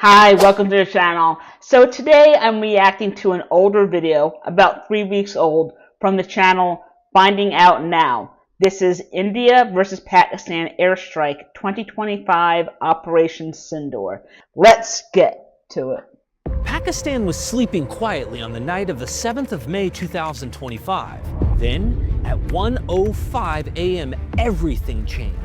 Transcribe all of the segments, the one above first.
Hi, welcome to the channel. So today I'm reacting to an older video, about 3 weeks old, from the channel Finding Out Now. This is India versus Pakistan Airstrike 2025 Operation Sindoor. Let's get to it. Pakistan was sleeping quietly on the night of the 7th of May 2025. Then, at 1:05 a.m., everything changed.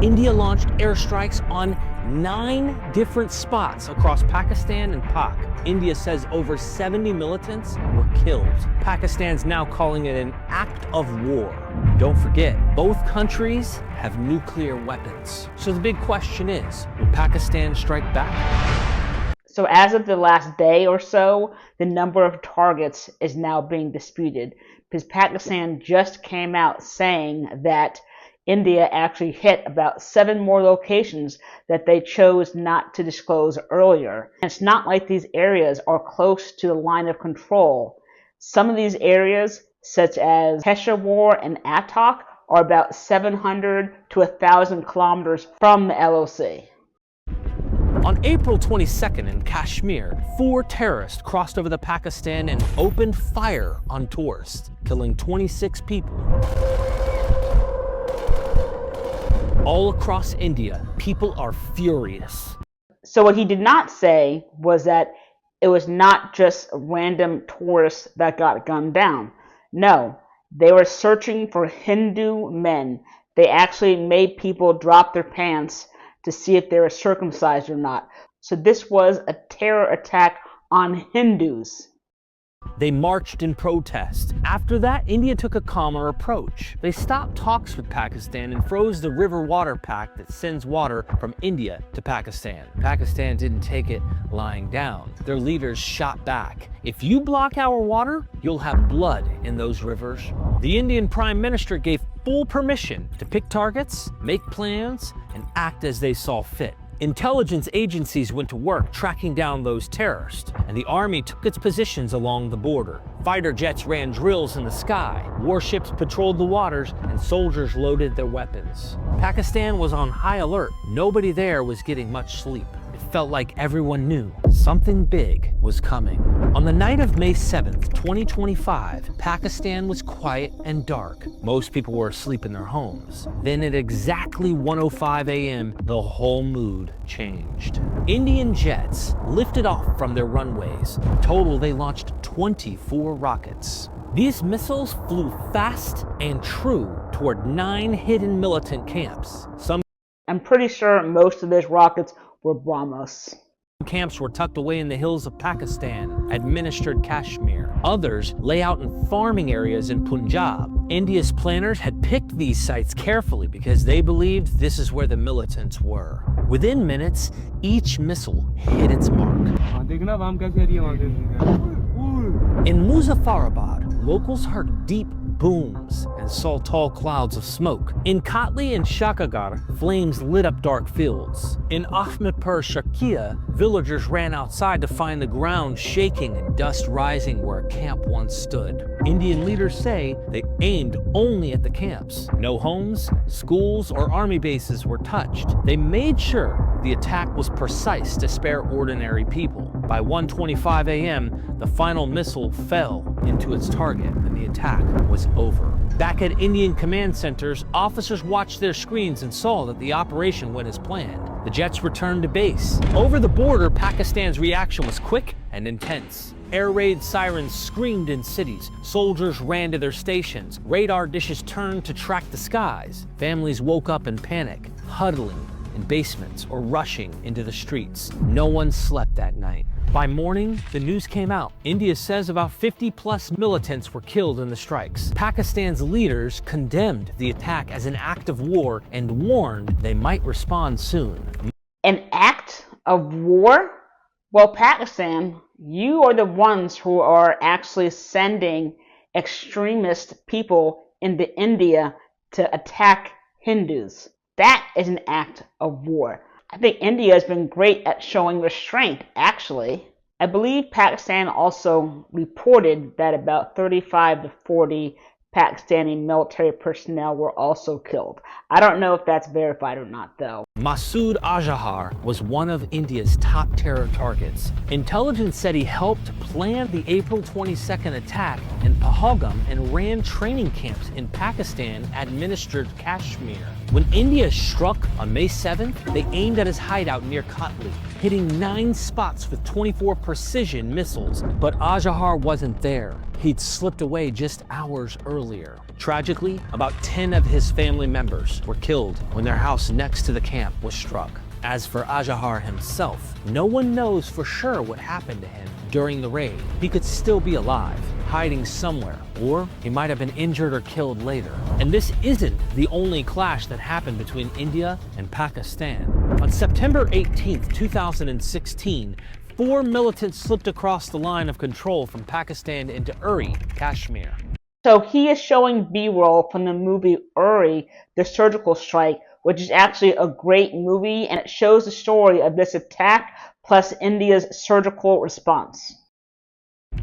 India launched airstrikes on 9 different spots across Pakistan and Pak. India says over 70 militants were killed. Pakistan's now calling it an act of war. Don't forget, both countries have nuclear weapons. So the big question is, will Pakistan strike back? So as of the last day or so, the number of targets is now being disputed because Pakistan just came out saying that India actually hit about 7 more locations that they chose not to disclose earlier. And it's not like these areas are close to the line of control. Some of these areas, such as Peshawar and Attock, are about 700 to 1,000 kilometers from the LOC. On April 22nd in Kashmir, 4 terrorists crossed over the Pakistan and opened fire on tourists, killing 26 people. All across India, people are furious. So what he did not say was that it was not just random tourists that got gunned down. No, they were searching for Hindu men. They actually made people drop their pants to see if they were circumcised or not. So this was a terror attack on Hindus. They marched in protest. After that, India took a calmer approach. They stopped talks with Pakistan and froze the river water pact that sends water from India to Pakistan. Pakistan didn't take it lying down. Their leaders shot back. If you block our water, you'll have blood in those rivers. The Indian Prime Minister gave full permission to pick targets, make plans, and act as they saw fit. Intelligence agencies went to work tracking down those terrorists, and the army took its positions along the border. Fighter jets ran drills in the sky, warships patrolled the waters, and soldiers loaded their weapons. Pakistan was on high alert. Nobody there was getting much sleep. It felt like everyone knew something big was coming. On the night of May 7th, 2025, Pakistan was quiet and dark. Most people were asleep in their homes. Then at exactly 1:05 a.m., the whole mood changed. Indian jets lifted off from their runways. In total, they launched 24 rockets. These missiles flew fast and true toward 9 hidden militant camps. I'm pretty sure most of those rockets were brahmos. Camps were tucked away in the hills of Pakistan, administered Kashmir. Others lay out in farming areas in Punjab. India's planners had picked these sites carefully because they believed this is where the militants were. Within minutes, each missile hit its mark. In Muzaffarabad, locals heard deep booms and saw tall clouds of smoke. In Kotli and Shakagar, flames lit up dark fields. In Ahmedpur Shakia, villagers ran outside to find the ground shaking and dust rising where a camp once stood. Indian leaders say they aimed only at the camps. No homes, schools, or army bases were touched. They made sure the attack was precise to spare ordinary people. By 1:25 a.m., the final missile fell into its target and the attack was over. Back at Indian command centers, officers watched their screens and saw that the operation went as planned. The jets returned to base. Over the border, Pakistan's reaction was quick and intense. Air raid sirens screamed in cities. Soldiers ran to their stations. Radar dishes turned to track the skies. Families woke up in panic, huddling in basements or rushing into the streets. No one slept that night. By morning, the news came out. India says about 50+ militants were killed in the strikes. Pakistan's leaders condemned the attack as an act of war and warned they might respond soon. An act of war? Well, Pakistan, you are the ones who are actually sending extremist people into India to attack Hindus. That is an act of war. I think India has been great at showing restraint, actually. I believe Pakistan also reported that about 35 to 40 Pakistani military personnel were also killed. I don't know if that's verified or not, though. Masood Azhar was one of India's top terror targets. Intelligence said he helped plan the April 22nd attack in Pahalgam and ran training camps in Pakistan-administered Kashmir. When India struck on May 7th, they aimed at his hideout near Kotli, hitting 9 spots with 24 precision missiles. But Azhar wasn't there. He'd slipped away just hours earlier. Tragically, about 10 of his family members were killed when their house next to the camp was struck. As for Azhar himself, no one knows for sure what happened to him during the raid. He could still be alive, hiding somewhere, or he might have been injured or killed later. And this isn't the only clash that happened between India and Pakistan. On September 18th, 2016, 4 militants slipped across the line of control from Pakistan into Uri, Kashmir. So he is showing B-roll from the movie Uri, The Surgical Strike, which is actually a great movie, and it shows the story of this attack plus India's surgical response.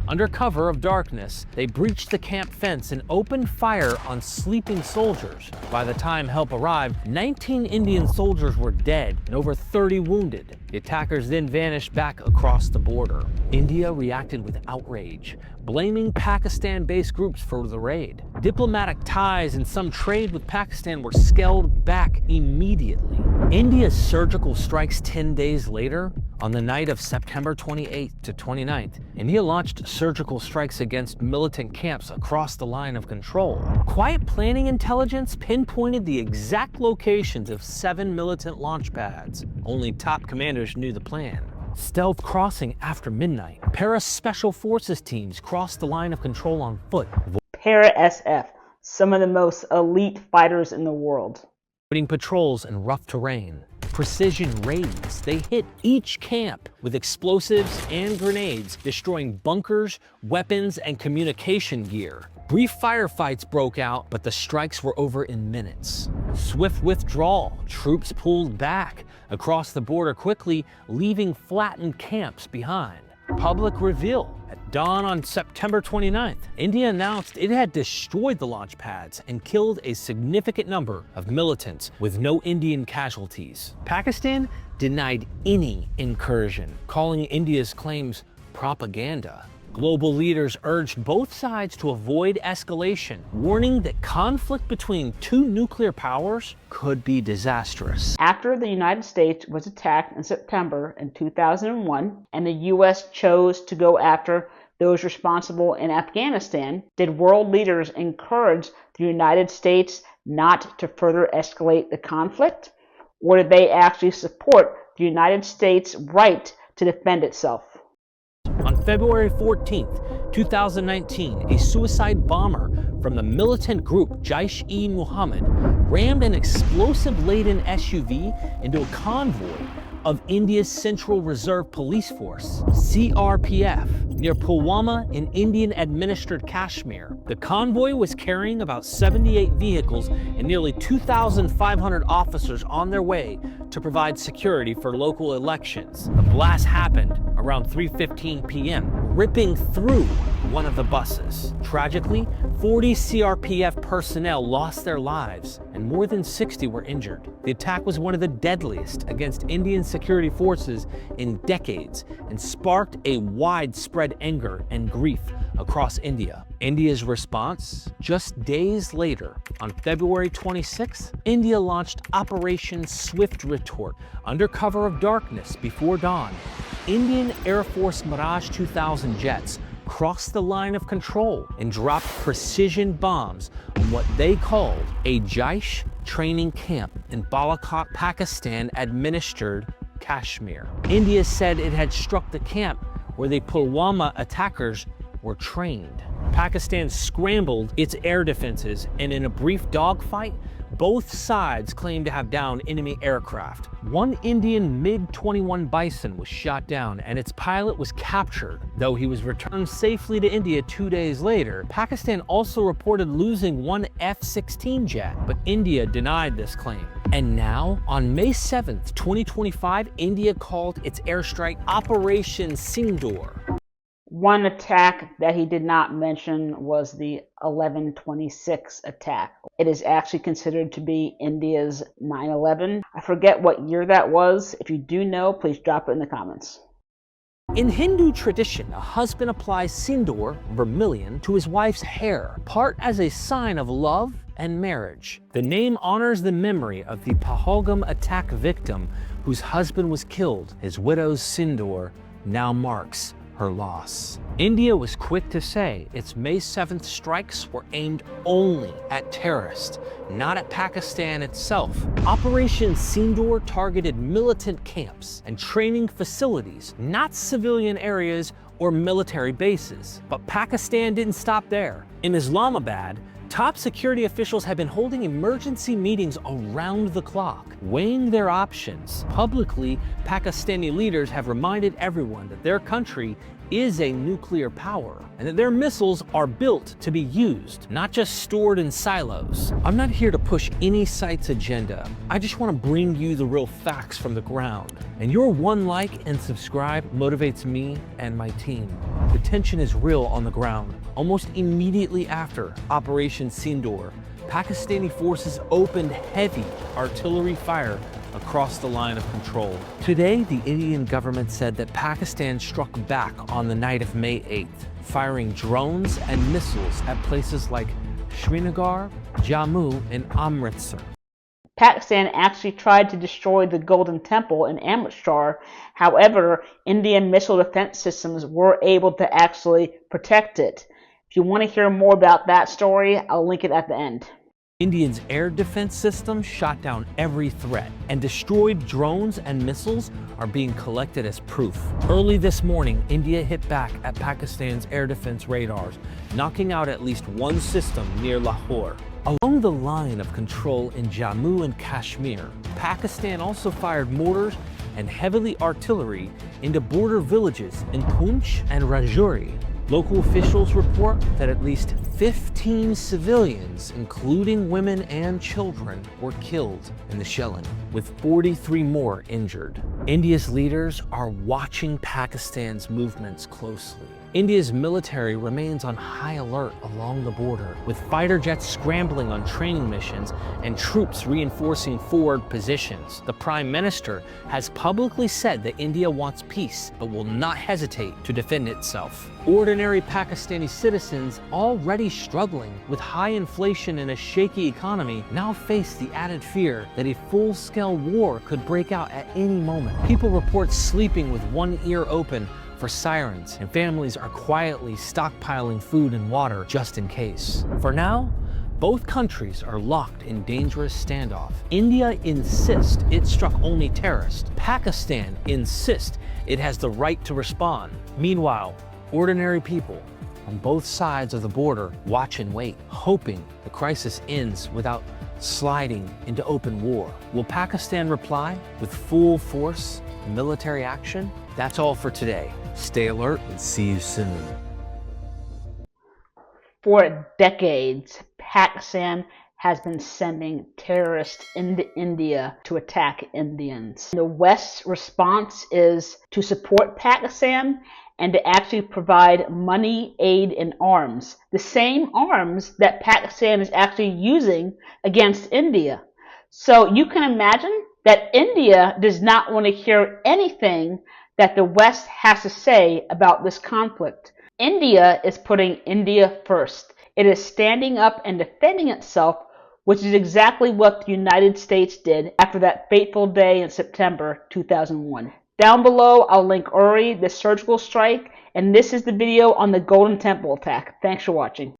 Under cover of darkness, they breached the camp fence and opened fire on sleeping soldiers. By the time help arrived, 19 Indian soldiers were dead and over 30 wounded. The attackers then vanished back across the border. India reacted with outrage, blaming Pakistan-based groups for the raid. Diplomatic ties and some trade with Pakistan were scaled back immediately. India's surgical strikes 10 days later, on the night of September 28th to 29th, India launched surgical strikes against militant camps across the line of control. Quiet planning intelligence pinpointed the exact locations of 7 militant launch pads. Only top commanders knew the plan. Stealth crossing after midnight. Para-special forces teams crossed the line of control on foot. Para-SF, some of the most elite fighters in the world. Avoiding patrols in rough terrain. Precision raids. They hit each camp with explosives and grenades, destroying bunkers, weapons, and communication gear. Brief firefights broke out, but the strikes were over in minutes. Swift withdrawal. Troops pulled back across the border quickly, leaving flattened camps behind. Public reveal. At dawn on September 29th, India announced it had destroyed the launch pads and killed a significant number of militants with no Indian casualties. Pakistan denied any incursion, calling India's claims propaganda. Global leaders urged both sides to avoid escalation, warning that conflict between 2 nuclear powers could be disastrous. After the United States was attacked in September in 2001, and the U.S. chose to go after those responsible in Afghanistan, did world leaders encourage the United States not to further escalate the conflict? Or did they actually support the United States' right to defend itself? On February 14th, 2019, a suicide bomber from the militant group Jaish-e-Mohammed rammed an explosive-laden SUV into a convoy of India's Central Reserve Police Force, CRPF, near Pulwama in Indian-administered Kashmir. The convoy was carrying about 78 vehicles and nearly 2,500 officers on their way to provide security for local elections. The blast happened around 3:15 p.m., ripping through one of the buses. Tragically, 40 CRPF personnel lost their lives and more than 60 were injured. The attack was one of the deadliest against Indian security forces in decades and sparked a widespread anger and grief across India. India's response? Just days later, on February 26th, India launched Operation Swift Retort. Under cover of darkness before dawn, Indian Air Force Mirage 2000 jets crossed the line of control and dropped precision bombs on what they called a Jaish training camp in Balakot, Pakistan-administered Kashmir. India said it had struck the camp where the Pulwama attackers were trained. Pakistan scrambled its air defenses, and in a brief dogfight, both sides claimed to have downed enemy aircraft. One Indian MiG-21 Bison was shot down and its pilot was captured, though he was returned safely to India 2 days later. Pakistan also reported losing one F-16 jet, but India denied this claim. And now, on May 7th, 2025, India called its airstrike Operation Sindoor. One attack that he did not mention was the 11/26 attack. It is actually considered to be India's 9/11. I forget what year that was. If you do know, please drop it in the comments. In Hindu tradition, a husband applies Sindoor, vermilion, to his wife's hair, part as a sign of love and marriage. The name honors the memory of the Pahalgam attack victim whose husband was killed. His widow's Sindoor now marks her loss. India was quick to say its May 7th strikes were aimed only at terrorists, not at Pakistan itself. Operation Sindoor targeted militant camps and training facilities, not civilian areas or military bases. But Pakistan didn't stop there. In Islamabad, top security officials have been holding emergency meetings around the clock, weighing their options. Publicly, Pakistani leaders have reminded everyone that their country is a nuclear power and that their missiles are built to be used, not just stored in silos. I'm not here to push any site's agenda. I just want to bring you the real facts from the ground. And your one like and subscribe motivates me and my team. The tension is real on the ground. Almost immediately after Operation Sindoor, Pakistani forces opened heavy artillery fire across the line of control. Today, the Indian government said that Pakistan struck back on the night of May 8th, firing drones and missiles at places like Srinagar, Jammu, and Amritsar. Pakistan actually tried to destroy the Golden Temple in Amritsar. However, Indian missile defense systems were able to actually protect it. If you want to hear more about that story, I'll link it at the end. India's air defense system shot down every threat, and destroyed drones and missiles are being collected as proof. Early this morning, India hit back at Pakistan's air defense radars, knocking out at least one system near Lahore. Along the line of control in Jammu and Kashmir, Pakistan also fired mortars and heavy artillery into border villages in Poonch and Rajouri. Local officials report that at least 15 civilians, including women and children, were killed in the shelling, with 43 more injured. India's leaders are watching Pakistan's movements closely. India's military remains on high alert along the border, with fighter jets scrambling on training missions and troops reinforcing forward positions. The Prime Minister has publicly said that India wants peace, but will not hesitate to defend itself. Ordinary Pakistani citizens, already struggling with high inflation and a shaky economy, now face the added fear that a full-scale war could break out at any moment. People report sleeping with one ear open for sirens, and families are quietly stockpiling food and water just in case. For now, both countries are locked in dangerous standoff. India insists it struck only terrorists. Pakistan insists it has the right to respond. Meanwhile, ordinary people on both sides of the border watch and wait, hoping the crisis ends without sliding into open war. Will Pakistan reply with full force military action? That's all for today. Stay alert and see you soon. For decades, Pakistan has been sending terrorists into India to attack Indians. The West's response is to support Pakistan and to actually provide money, aid, and arms. The same arms that Pakistan is actually using against India. So you can imagine that India does not want to hear anything that the West has to say about this conflict. India is putting India first. It is standing up and defending itself, which is exactly what the United States did after that fateful day in September 2001. Down below, I'll link Uri, the surgical strike, and this is the video on the Golden Temple attack. Thanks for watching.